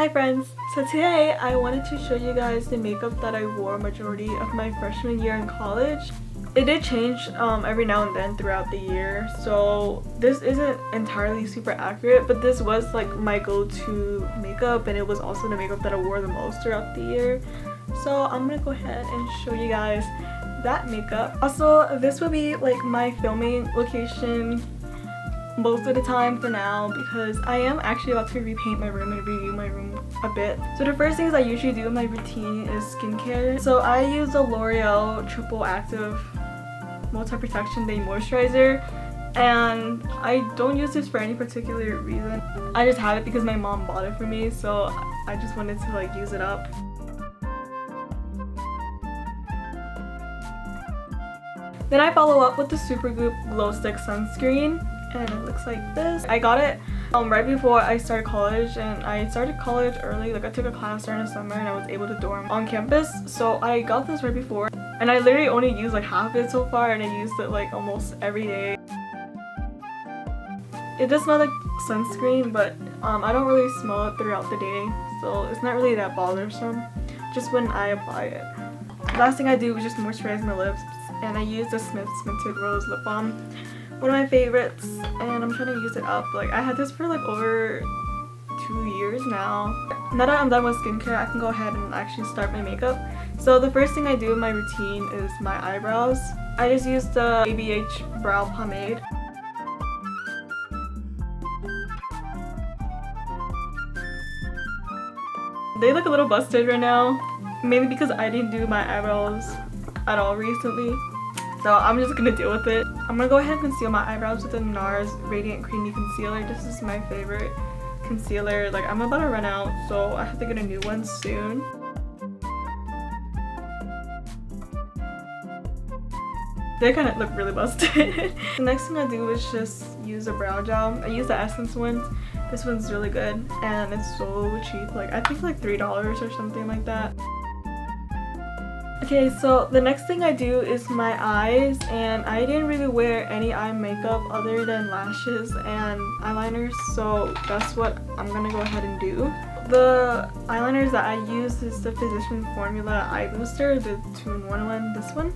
Hi friends! So today I wanted to show you guys the makeup that I wore majority of my freshman year in college. It did change every now and then throughout the year, so this isn't entirely super accurate, but this was like my go-to makeup and it was also the makeup that I wore the most throughout the year. So I'm gonna go ahead and show you guys that makeup. Also, this will be like my filming location most of the time for now because I am actually about to repaint my room and review my room a bit. So the first things I usually do in my routine is skincare. So I use the L'Oreal Triple Active Multi-Protection Day Moisturizer, and I don't use this for any particular reason. I just have it because my mom bought it for me, so I just wanted to like use it up. Then I follow up with the Supergoop Glow Stick Sunscreen, and it looks like this. I got it right before I started college, and I started college early. Like I took a class during the summer and I was able to dorm on campus, so I got this right before. And I literally only used like half of it so far, and I used it like almost every day. It does smell like sunscreen, but I don't really smell it throughout the day, so it's not really that bothersome, just when I apply it. Last thing I do is just moisturize my lips, and I use the Smith's Minted Rose Lip Balm. One of my favorites, and I'm trying to use it up. Like I had this for like over 2 years now. Now that I'm done with skincare, I can go ahead and actually start my makeup. So the first thing I do in my routine is my eyebrows. I just use the ABH brow pomade. They look a little busted right now, maybe because I didn't do my eyebrows at all recently. So I'm just gonna deal with it. I'm gonna go ahead and conceal my eyebrows with the NARS Radiant Creamy Concealer. This is my favorite concealer. Like I'm about to run out, so I have to get a new one soon. They kind of look really busted. The next thing I do is just use a brow gel. I use the Essence one. This one's really good and it's so cheap. Like I think like $3 or something like that. Okay, so the next thing I do is my eyes, and I didn't really wear any eye makeup other than lashes and eyeliners, so that's what I'm gonna go ahead and do. The eyeliners that I use is the Physician Formula Eye Booster, the 2-in-1 one, this one,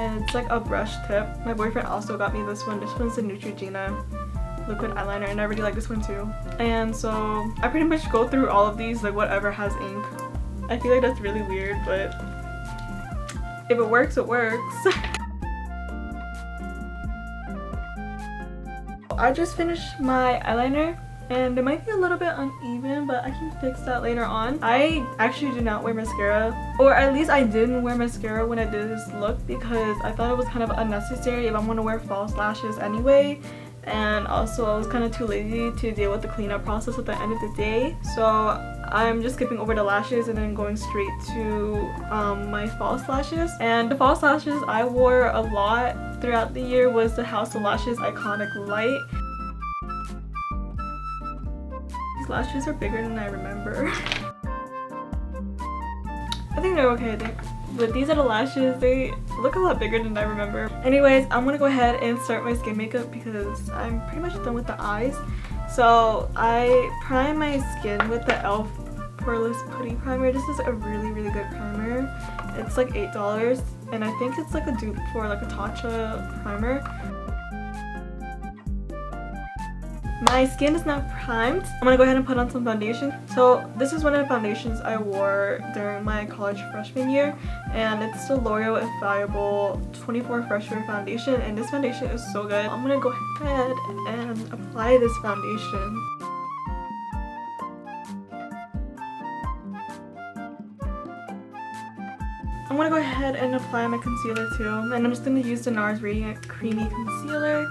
and it's like a brush tip. My boyfriend also got me this one. This one's the Neutrogena liquid eyeliner, and I really like this one too. And so I pretty much go through all of these, like whatever has ink. I feel like that's really weird, but if it works, it works. I just finished my eyeliner and it might be a little bit uneven, but I can fix that later on. I actually do not wear mascara, or at least I didn't wear mascara when I did this look because I thought it was kind of unnecessary if I'm going to wear false lashes anyway. And also I was kind of too lazy to deal with the cleanup process at the end of the day, so I'm just skipping over the lashes and then going straight to my false lashes. And the false lashes I wore a lot throughout the year was the House of Lashes Iconic Light. These lashes are bigger than I remember. I think they're okay. But these are the lashes. They look a lot bigger than I remember. Anyways, I'm gonna go ahead and start my skin makeup because I'm pretty much done with the eyes. So I prime my skin with the e.l.f. Poreless Putty Primer. This is a really good primer. It's like $8 and I think it's like a dupe for like a Tatcha primer. My skin is now primed. I'm gonna go ahead and put on some foundation. So this is one of the foundations I wore during my college freshman year, and it's the L'Oreal Infallible 24 Fresh Wear Foundation, and this foundation is so good. I'm gonna go ahead and apply this foundation. I'm gonna go ahead and apply my concealer too, and I'm just gonna use the NARS Radiant Creamy Concealer.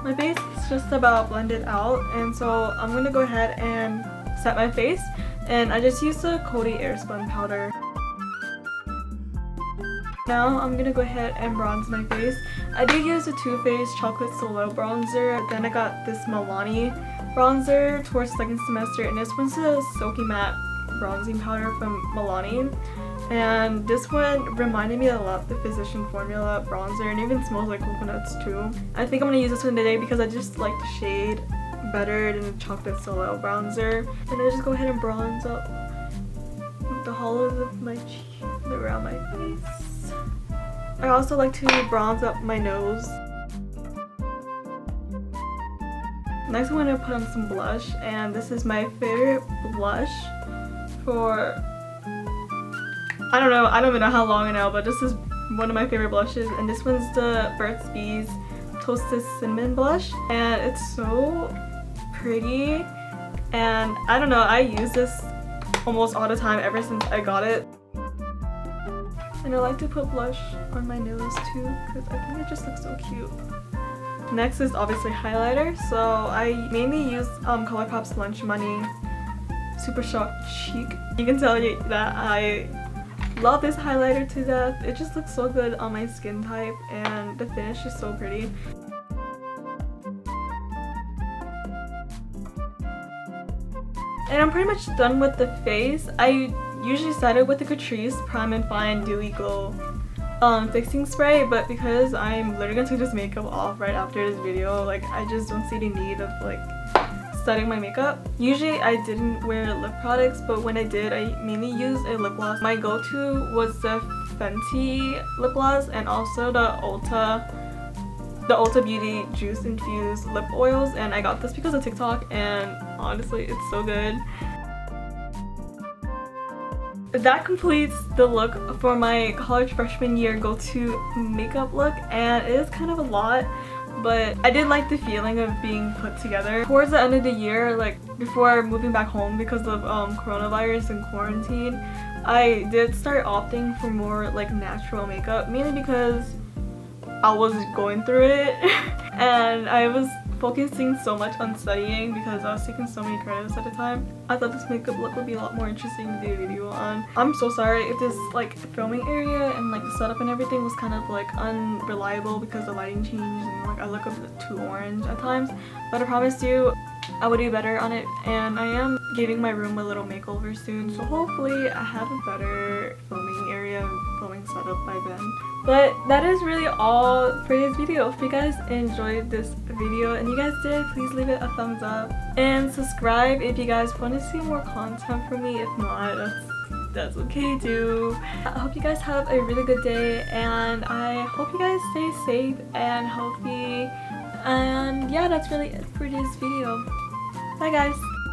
My face is just about blended out, and so I'm going to go ahead and set my face, and I just used the Coty Airspun powder. Now I'm going to go ahead and bronze my face. I did use the Too Faced Chocolate Soleil bronzer, then I got this Milani bronzer towards the second semester, and this one's a Silky Matte bronzing powder from Milani. And this one reminded me a lot of the Physician Formula bronzer, and even smells like coconuts too. I think I'm gonna use this one today because I just like the shade better than the Chocolate Soleil bronzer. And I just go ahead and bronze up the hollows of my cheek, around my face. I also like to bronze up my nose. Next I'm gonna put on some blush, and this is my favorite blush for, I don't even know how long now, but this is one of my favorite blushes, and this one's the Burt's Bees Toasted Cinnamon Blush, and it's so pretty, and I don't know, I use this almost all the time ever since I got it. And I like to put blush on my nose too because I think it just looks so cute. Next is obviously highlighter, so I mainly use ColourPop's Lunch Money Super Shock Cheek. You can tell that I love this highlighter to death. It just looks so good on my skin type, and the finish is so pretty. And I'm pretty much done with the face. I usually started with the Catrice Prime and Fine Dewy Glow fixing spray, but because I'm literally gonna take this makeup off right after this video, like I just don't see the need of like setting my makeup. Usually I didn't wear lip products, but when I did, I mainly used a lip gloss. My go-to was the Fenty lip gloss and also the Ulta Beauty Juice Infused Lip Oils, and I got this because of TikTok, and honestly it's so good. That completes the look for my college freshman year go-to makeup look, and it is kind of a lot, but I did like the feeling of being put together. Towards the end of the year, like before moving back home because of coronavirus and quarantine, I did start opting for more like natural makeup, mainly because I was going through it and I was focusing so much on studying because I was taking so many credits at the time. I thought this makeup look would be a lot more interesting to do a video on. I'm so sorry if this like filming area and like the setup and everything was kind of like unreliable because the lighting changed and like I look a bit too orange at times, but I promise you I would do better on it, and I am giving my room a little makeover soon, so hopefully I have a better filming area and filming setup by then. But that is really all for this video. If you guys enjoyed this video and you guys did, please leave it a thumbs up and subscribe if you guys want to see more content from me. If not, that's okay too. I hope you guys have a really good day, and I hope you guys stay safe and healthy. And yeah, that's really it for this video. Bye guys!